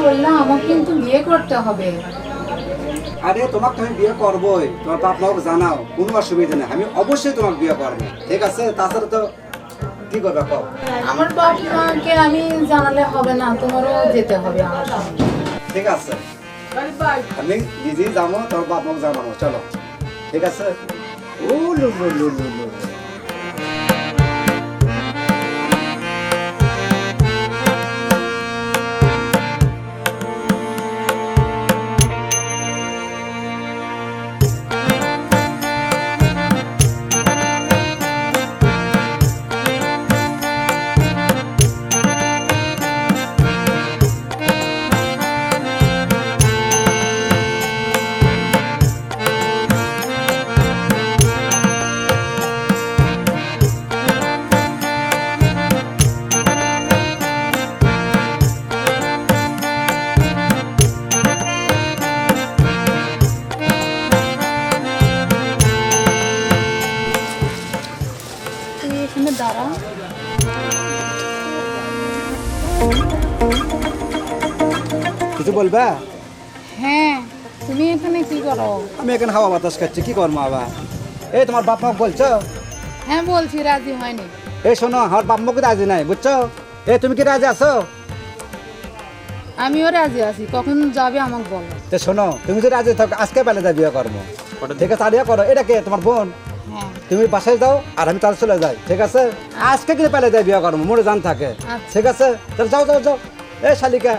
বললাম আমাকে কিন্তু বিয়ে করতে হবে। আরে তোমাকে আমি বিয়ে করবোই, তোমার বাপ মাকে জানাও, কোনো অসুবিধা নেই, আমি অবশ্যই তোমাকে বিয়ে করবো, ঠিক আছে? তাছাড়া তো কি করবে কও? আমার বাপ মাকে আমি জানালে হবে না, তোমারও যেতে হবে আমার সঙ্গে। ঠিক আছে, আমি নিজেই যাবো, তোমার বাপ মাকে জানাবো, চলো, ঠিক আছে? ও লু লু লু লু লু। তুমি এখানে দাঁড়াও। কিছু বলবে? হ্যাঁ, তুমি এখানে কি করো? আমি এখানে হাওয়া বাতাস খাচ্ছি, কি করবো আবার? এই তোমার বাপ মাকে বলছো? হ্যাঁ বলছি, রাজি হয়নি। এই শোনো, আমার বাপ মাকে রাজি নাই, বুঝছো? এই তুমি কি রাজি আছো? আমিও রাজি আছি, কখন যাবে আমাকে বলো। তো শোনো, তুমি যদি রাজি থাকো আজকে পেলে যা বিয়ে করবো, ঠিক আছে? তাড়িয়ে করো। এটা কে, তোমার বোন? হ্যাঁ তুমি বাসায় যাও আর আমি তাহলে চলে যাই, ঠিক আছে? আজকে কিন্তু পেলে যাই বিয়ে করবো, মোড়ে জান থাকে, আচ্ছা। ঠিক আছে? তাহলে যাও যাও যাও। এই শালিকা।